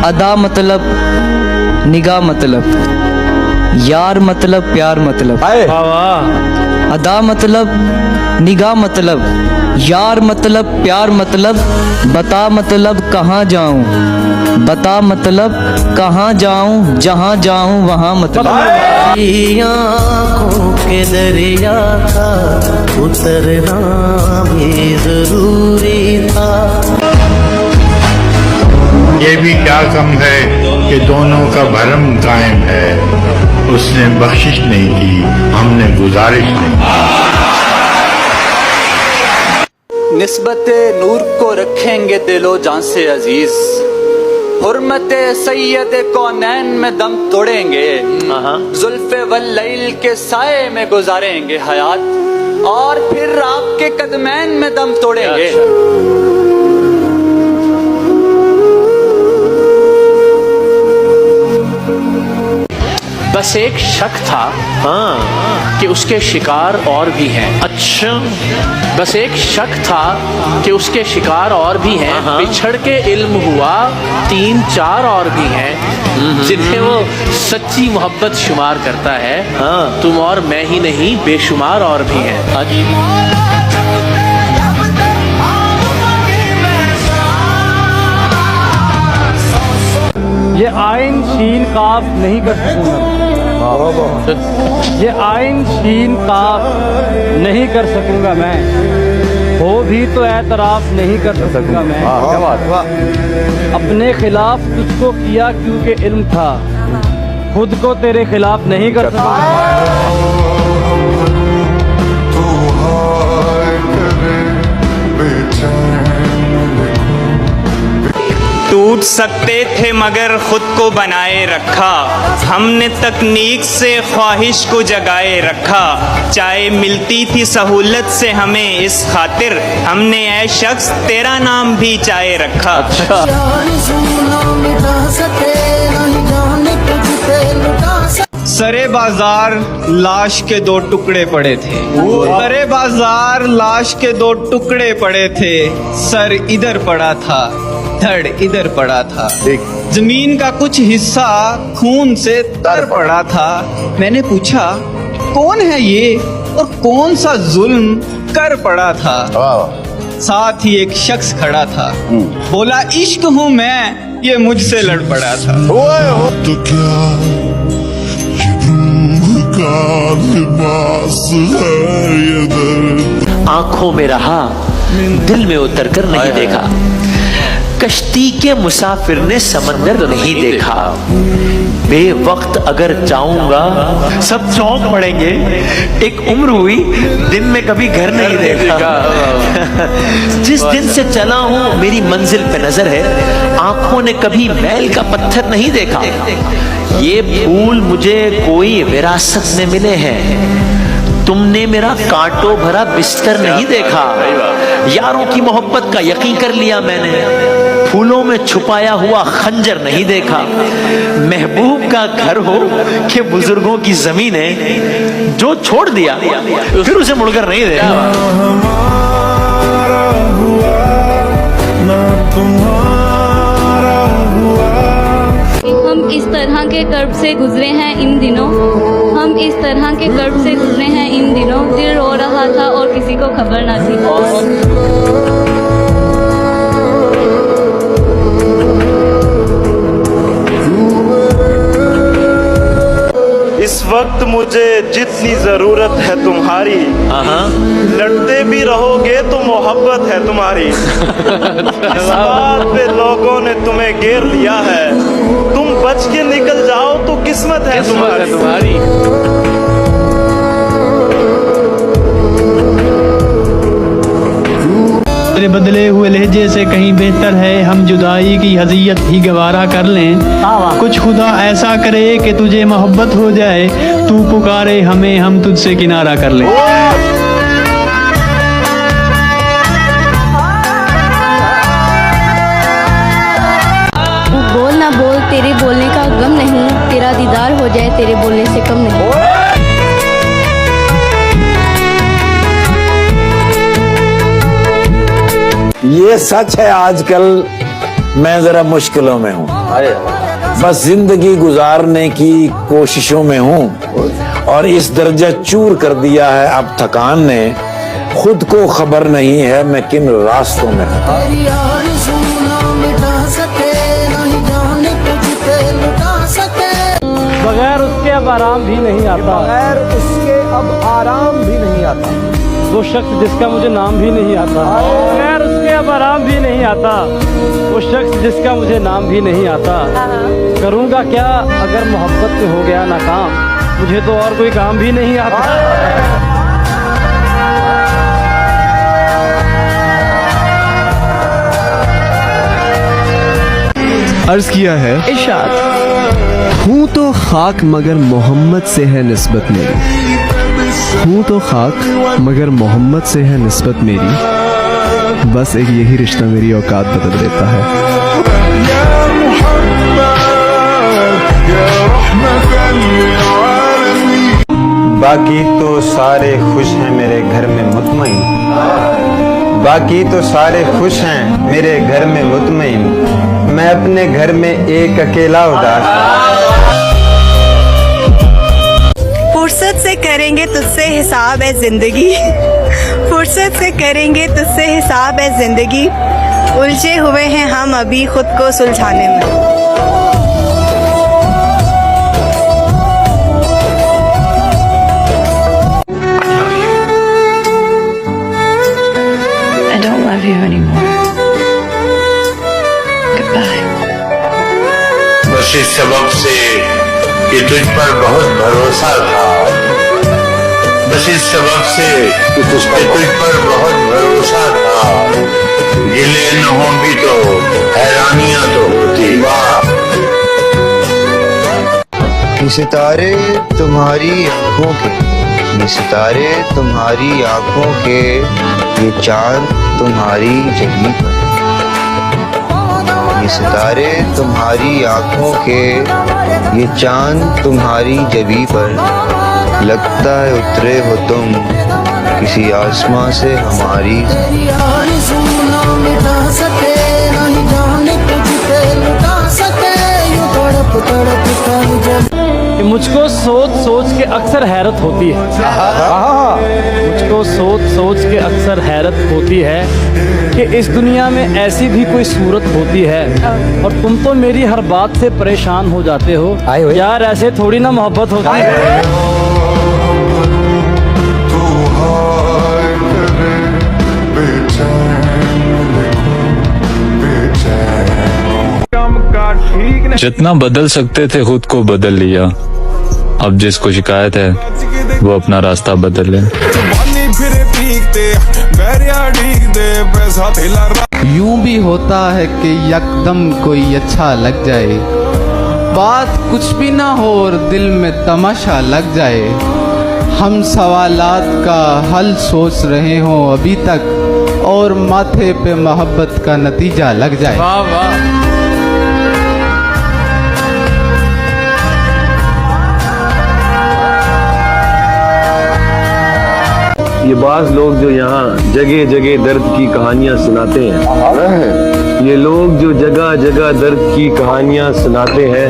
अदा मतलब निगाह मतलब, यार मतलब प्यार मतलब, अदा मतलब निगाह मतलब, यार मतलब प्यार मतलब, बता मतलब कहाँ जाऊं, बता मतलब कहाँ जाऊं, जहाँ जाऊं वहाँ मतलब। आँखों के दरिया का उतरना भी जरूरी था। ये भी क्या कम है कि दोनों का भरम कायम है। उसने बख्शिश नहीं की, हमने गुजारिश नहीं की। निस्बते नूर को रखेंगे दिलो जान से अजीज, हुर्मते सैयद कौनैन में दम तोड़ेंगे, जुल्फे वल्लैल के साए में गुजारेंगे हयात, और फिर आपके कदमैन में दम तोड़ेंगे। बस एक शक था कि उसके शिकार और भी हैं। अच्छा, बस एक शक था कि उसके शिकार और भी हैं। बिछड़ के इल्म हुआ 3-4 और भी हैं जिन्हें वो सच्ची मोहब्बत शुमार करता है। तुम और मैं ही नहीं, बेशुमार और भी हैं। ये आइन शीन काफ नहीं कर सकूंगा, ये आइन शीन काफ नहीं कर सकूंगा मैं, हो भी तो एतराफ नहीं कर सकूंगा मैं। अपने खिलाफ तुझको किया क्योंकि इल्म था, खुद को तेरे खिलाफ नहीं कर सकूंगा। टूट सकते थे मगर खुद को बनाए रखा, हमने तकनीक से ख्वाहिश को जगाए रखा। चाहे मिलती थी सहूलत से हमें इस खातिर, हमने ऐ शख्स तेरा नाम भी चाहे रखा। सरे बाजार लाश के 2 टुकड़े पड़े थे, सरे बाजार लाश के 2 टुकड़े पड़े थे। सर इधर पड़ा था, धड़ इधर पड़ा था, जमीन का कुछ हिस्सा खून से तर पड़ा था। मैंने पूछा कौन है ये और कौन सा जुल्म कर पड़ा था। साथ ही एक शख्स खड़ा था, बोला इश्क हूँ मैं, ये मुझसे लड़ पड़ा था। तो क्या का लिबास है ये दर्द, आंखों में रहा दिल में उतर कर नहीं देखा, कश्ती के मुसाफिर ने समंदर नहीं देखा। बेवक्त अगर जाऊंगा सब चौंक पड़ेंगे, एक उम्र हुई दिन में कभी घर नहीं देखा। जिस दिन से चला हूं मेरी मंजिल पे नजर है, आंखों ने कभी मैल का पत्थर नहीं देखा। ये फूल मुझे कोई विरासत में मिले हैं, तुमने मेरा कांटों भरा बिस्तर नहीं देखा। यारों की मोहब्बत का यकीन कर लिया मैंने, फूलों में छुपाया हुआ खंजर नहीं देखा। महबूब का घर हो कि बुजुर्गों की जमीन है, जो छोड़ दिया फिर उसे मुड़कर नहीं देखा। हम इस तरह के कर्ब से गुजरे हैं इन दिनों, हम इस तरह के कर्ब से गुजरे हैं इन दिनों। दिल रो रहा था और किसी को खबर ना थी। इस वक्त मुझे जितनी जरूरत है तुम्हारी, लड़ते भी रहोगे तो मोहब्बत है तुम्हारी। इस बात पे लोगों ने तुम्हें घेर लिया है, तुम बच के निकल जाओ तो किस्मत है तुम्हारी। तेरे बदले हुए लहजे से कहीं बेहतर है हम जुदाई की हज़ियत ही गवारा कर लें। कुछ खुदा ऐसा करे कि तुझे मोहब्बत हो जाए, तू पुकारे हमें हम तुझसे किनारा कर लें। तू बोल ना बोल, तेरे बोलने का गम नहीं, तेरा दीदार हो जाए तेरे बोलने से कम नहीं। ये सच है आजकल मैं जरा मुश्किलों में हूँ, बस जिंदगी गुजारने की कोशिशों में हूँ और इस दर्जा चूर कर दिया है अब थकान ने, खुद को खबर नहीं है मैं किन रास्तों में हूँ। बगैर उसके अब आराम भी नहीं आता, बगैर उसके अब आराम भी नहीं आता। वो शख्स जिसका मुझे नाम भी नहीं आता, बगैर उसके अब आराम भी नहीं आता। वो शख्स जिसका मुझे नाम भी नहीं आता। करूँगा क्या अगर मोहब्बत से हो गया नाकाम, मुझे तो और कोई काम भी नहीं आता। अर्ज किया है हूँ तो खाक मगर मोहम्मद से है निस्बत मेरी, हूँ तो खाक मगर मोहम्मद से है निस्बत मेरी, बस एक यही रिश्ता मेरी औकात बदल देता है। बाकी तो सारे खुश हैं मेरे घर में मुतमईन, बाकी तो सारे खुश हैं मेरे घर में मुतमईन, मैं अपने घर में एक अकेला उदास। फुर्सत से करेंगे तुझसे हिसाब है जिंदगी, फुर्सत से करेंगे तुझसे हिसाब है जिंदगी, उलझे हुए हैं हम अभी खुद को सुलझाने में। I don't love you anymore. Goodbye. बस इस सबब से कि तुझ पर बहुत भरोसा था, बस इस सबब से कि तुझ पर बहुत भरोसा था, गिले न हो भी तो हैरानियां तो होती। वाह ये सितारे तुम्हारी आंखों के, ये सितारे तुम्हारी आंखों के, ये चांद तुम्हारी जमी पर, ये सितारे तुम्हारी आंखों के, ये चांद तुम्हारी जबी पर, लगता है उतरे हो तुम किसी आसमां से हमारी। मुझको सोच सोच के अक्सर हैरत होती है, मुझको सोच सोच के अक्सर हैरत होती है कि इस दुनिया में ऐसी भी कोई सूरत होती है, और तुम तो मेरी हर बात से परेशान हो जाते हो यार, ऐसे थोड़ी ना मोहब्बत होती है। जितना बदल सकते थे खुद को बदल लिया, अब जिसको शिकायत है वो अपना रास्ता बदल ले। यूं भी होता है कि यकदम कोई अच्छा लग जाए, बात कुछ भी ना हो और दिल में तमाशा लग जाए, हम सवालात का हल सोच रहे हों अभी तक और माथे पे मोहब्बत का नतीजा लग जाए। वाह वाह। ये बाज लोग जो यहाँ जगह जगह दर्द की कहानियाँ सुनाते हैं, ये लोग जो जगह जगह दर्द की कहानियाँ सुनाते हैं,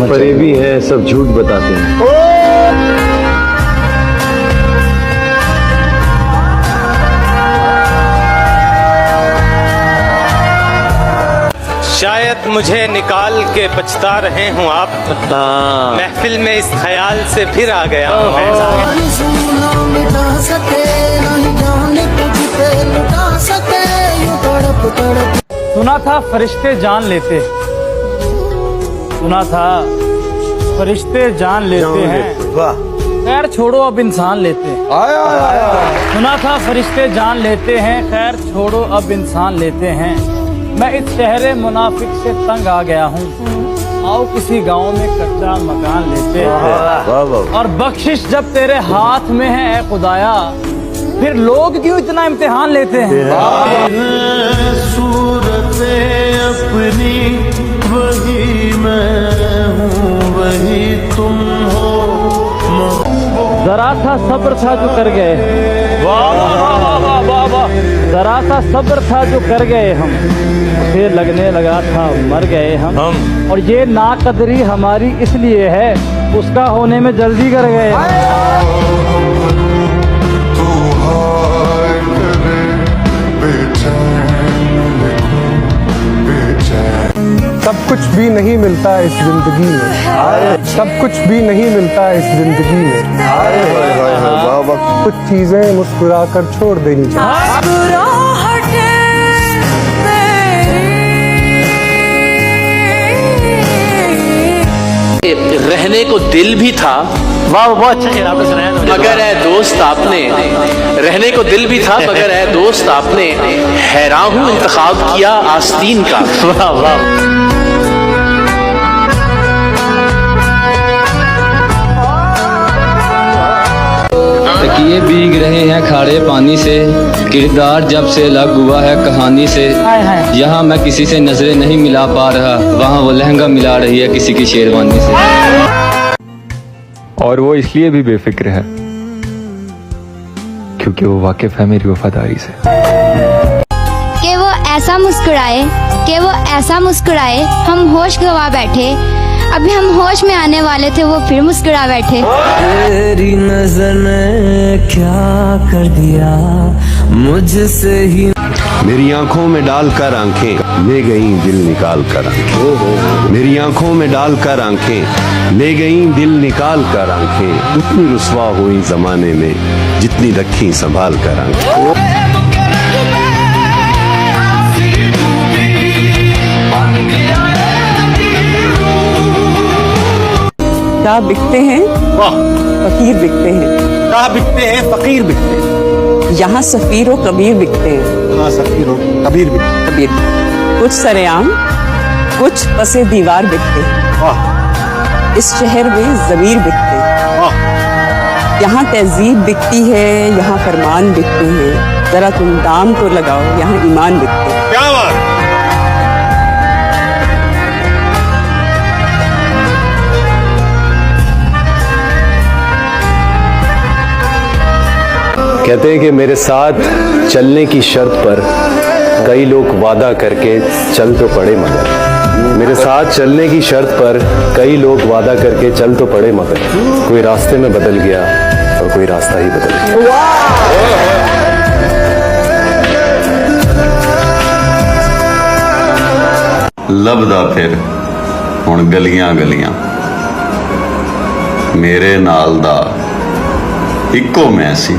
फरेबी हैं, सब झूठ बताते हैं। शायद मुझे निकाल के पछता रहे हूँ आप, महफिल में इस ख्याल से फिर आ गया हूँ मैं। सुना था फरिश्ते जान लेते, सुना था फरिश्ते जान लेते हैं, खैर छोड़ो अब इंसान लेते हैं। सुना था फरिश्ते जान लेते हैं, खैर छोड़ो अब इंसान लेते हैं। मैं इस शहरे मुनाफिक से तंग आ गया हूँ, आओ किसी गांव में कच्चा मकान लेते हैं। और बख्शिश जब तेरे हाथ में है ए खुदाया, फिर लोग क्यों इतना इम्तिहान लेते हैं। सूरतें अपनी वही मैं हूँ वही तुम हो, जरा सा सब्र था जो कर गए, वाह वाह वाह वाह वाह, जरा सा सब्र था जो कर गए हम, से लगने लगा था मर गए हम और ये नाकदरी हमारी इसलिए है उसका होने में जल्दी कर गए। सब कुछ भी नहीं मिलता इस जिंदगी में, सब कुछ भी नहीं मिलता इस जिंदगी में, कुछ चीजें मुस्कुरा कर छोड़ देनी चाहिए। रहने को दिल भी था, वाह बहुत अच्छा खेल आपने सुनाया, मगर ऐ दोस्त आपने रहने को दिल भी था मगर ऐ दोस्त आपने हैरान हूँ इंतखाब किया आस्तीन का। वाह वाह। तकिए भीग रहे हैं खारे पानी से, किरदार जब से लग हुआ है कहानी से, यहाँ मैं किसी से नजरें नहीं मिला पा रहा, वहाँ वो लहंगा मिला रही है किसी की शेरवानी से। और वो इसलिए भी बेफिक्र है क्योंकि वो वाकिफ है मेरी वफादारी से। कि वो ऐसा मुस्कुराए हम होश गवा बैठे, अभी हम होश में आने वाले थे वो फिर मुस्कुरा बैठे। तेरी नजर ने क्या कर दिया मुझसे ही, मेरी आंखों में डालकर आंखें ले गई दिल निकाल कर आंखें, मेरी आंखों में डालकर आंखें ले गई दिल निकाल कर आंखें, उतनी रुसवा हुई जमाने में जितनी रखी संभाल कर आंखें। क्या बिकते हैं? फकीर बिकते हैं। क्या बिकते हैं? फकीर बिकते हैं। यहाँ सफीर और कबीर बिकते हैं। हाँ, सफीर और कबीर बिकते हैं। कुछ सरेआम कुछ पसे दीवार बिकते हैं। इस शहर में ज़मीर बिकते हैं। यहाँ तहजीब बिकती है, यहाँ फरमान बिकते हैं, जरा तुम दाम तो लगाओ, यहाँ ईमान बिकते हैं। क्या बात। कहते हैं कि मेरे साथ चलने की शर्त पर कई लोग वादा करके चल तो पड़े मगर, मेरे साथ चलने की शर्त पर कई लोग वादा करके चल तो पड़े मगर, कोई रास्ते में बदल गया और कोई रास्ता ही बदल गया। लभदा फिर हुण गलियां गलियां मेरे नाल दा इक्को मैं सी।